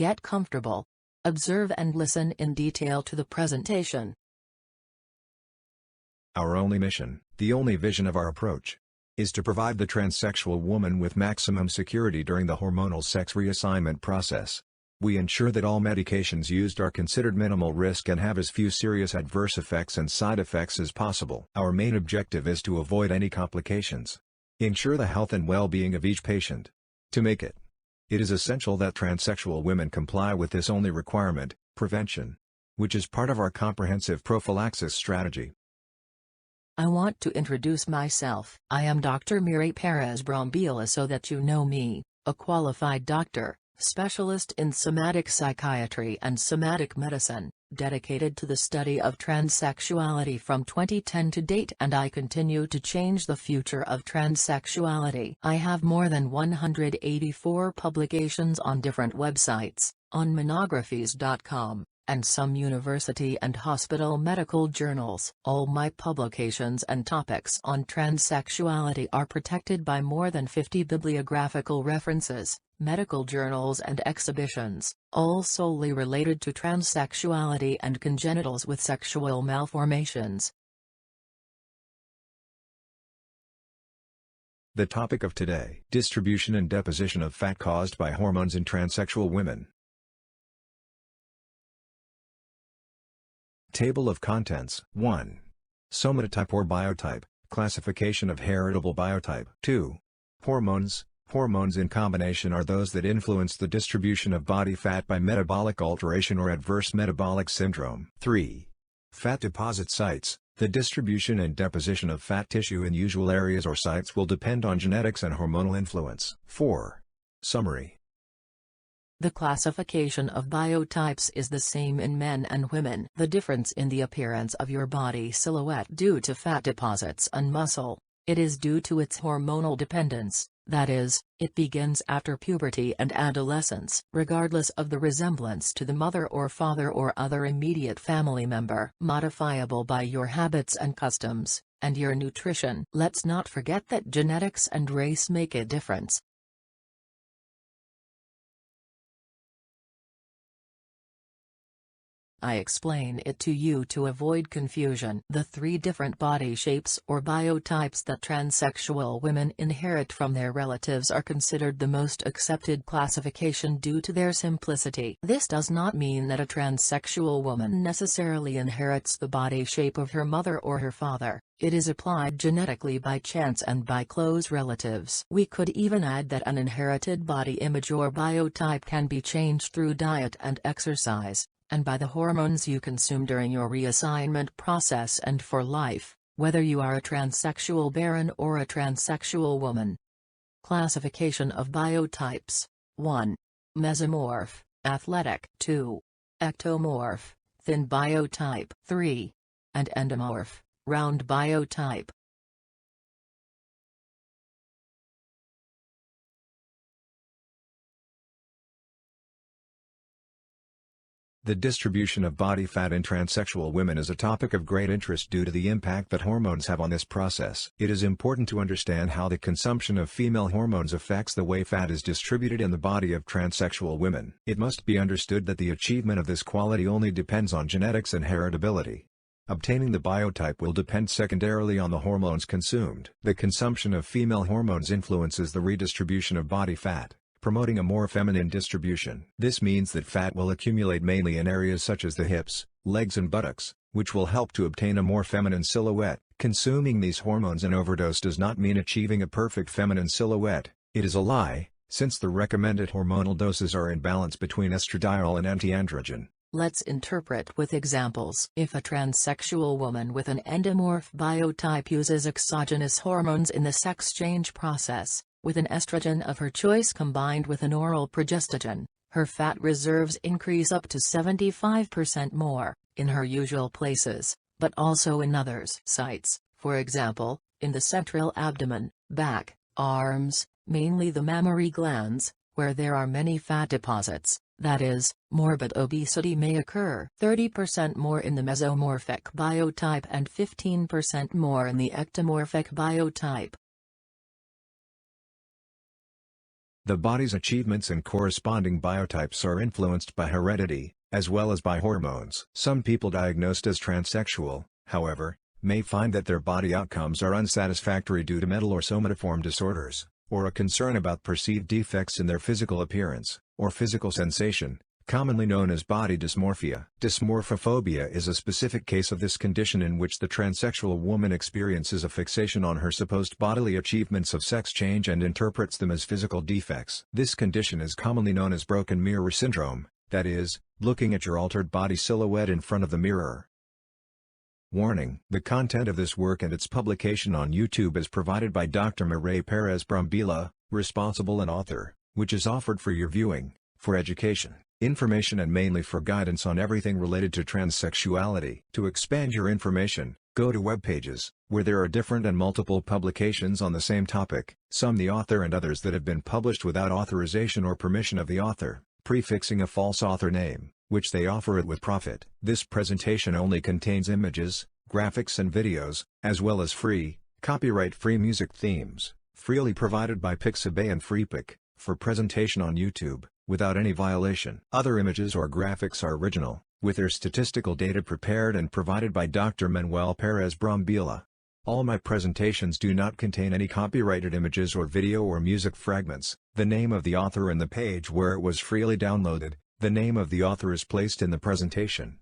Get comfortable. Observe and listen in detail to the presentation. Our only mission, the only vision of our approach, is to provide the transsexual woman with maximum security during the hormonal sex reassignment process. We ensure that all medications used are considered minimal risk and have as few serious adverse effects and side effects as possible. Our main objective is to avoid any complications. Ensure the health and well-being of each patient. To make it is essential that transsexual women comply with this only requirement, prevention, which is part of our comprehensive prophylaxis strategy. I want to introduce myself. I am Dr. Miri Perez Brambila, so that you know me, a qualified doctor, specialist in somatic psychiatry and somatic medicine, dedicated to the study of transsexuality from 2010 to date, and I continue to change the future of transsexuality. I have more than 184 publications on different websites, on monographies.com, and some university and hospital medical journals. All my publications and topics on transsexuality are protected by more than 50 bibliographical references, medical journals and exhibitions, all solely related to transsexuality and congenitals with sexual malformations. The topic of today: distribution and deposition of fat caused by hormones in transsexual women. Table of Contents. 1. Somatotype or biotype, classification of heritable biotype. 2. Hormones. Hormones in combination are those that influence the distribution of body fat by metabolic alteration or adverse metabolic syndrome. 3. Fat deposit sites. The distribution and deposition of fat tissue in usual areas or sites will depend on genetics and hormonal influence. 4. Summary. The classification of biotypes is the same in men and women. The difference in the appearance of your body silhouette due to fat deposits and muscle, it is due to its hormonal dependence, that is, it begins after puberty and adolescence, regardless of the resemblance to the mother or father or other immediate family member. Modifiable by your habits and customs, and your nutrition. Let's not forget that genetics and race make a difference. I explain it to you to avoid confusion. The 3 different body shapes or biotypes that transsexual women inherit from their relatives are considered the most accepted classification due to their simplicity. This does not mean that a transsexual woman necessarily inherits the body shape of her mother or her father. It is applied genetically by chance and by close relatives. We could even add that an inherited body image or biotype can be changed through diet and exercise, and by the hormones you consume during your reassignment process and for life, whether you are a transsexual barren or a transsexual woman. Classification of biotypes. 1. Mesomorph, athletic. 2. Ectomorph, thin biotype. 3. And endomorph, round biotype. The distribution of body fat in transsexual women is a topic of great interest due to the impact that hormones have on this process. It is important to understand how the consumption of female hormones affects the way fat is distributed in the body of transsexual women. It must be understood that the achievement of this quality only depends on genetics and heritability. Obtaining the biotype will depend secondarily on the hormones consumed. The consumption of female hormones influences the redistribution of body fat, promoting a more feminine distribution. This means that fat will accumulate mainly in areas such as the hips, legs and buttocks, which will help to obtain a more feminine silhouette. Consuming these hormones in overdose does not mean achieving a perfect feminine silhouette. It is a lie, since the recommended hormonal doses are in balance between estradiol and antiandrogen. Let's interpret with examples. If a transsexual woman with an endomorph biotype uses exogenous hormones in the sex change process, with an estrogen of her choice combined with an oral progestogen, her fat reserves increase up to 75% more, in her usual places, but also in others. Sites, for example, in the central abdomen, back, arms, mainly the mammary glands, where there are many fat deposits, that is, morbid obesity may occur. 30% more in the mesomorphic biotype and 15% more in the ectomorphic biotype. The body's achievements and corresponding biotypes are influenced by heredity, as well as by hormones. Some people diagnosed as transsexual, however, may find that their body outcomes are unsatisfactory due to mental or somatoform disorders, or a concern about perceived defects in their physical appearance, or physical sensation, commonly known as body dysmorphia. Dysmorphophobia is a specific case of this condition in which the transsexual woman experiences a fixation on her supposed bodily achievements of sex change and interprets them as physical defects. This condition is commonly known as broken mirror syndrome, that is, looking at your altered body silhouette in front of the mirror. Warning: the content of this work and its publication on YouTube is provided by Dr. Mireille Perez Brambila, responsible and author, which is offered for your viewing, for education, information and mainly for guidance on everything related to transsexuality. To expand your information, go to web pages, where there are different and multiple publications on the same topic, some the author and others that have been published without authorization or permission of the author, prefixing a false author name, which they offer it with profit. This presentation only contains images, graphics and videos, as well as free, copyright-free music themes, freely provided by Pixabay and Freepik, for presentation on YouTube, without any violation. Other images or graphics are original, with their statistical data prepared and provided by Dr. Manuel Perez Brambila. All my presentations do not contain any copyrighted images or video or music fragments. The name of the author and the page where it was freely downloaded, the name of the author is placed in the presentation.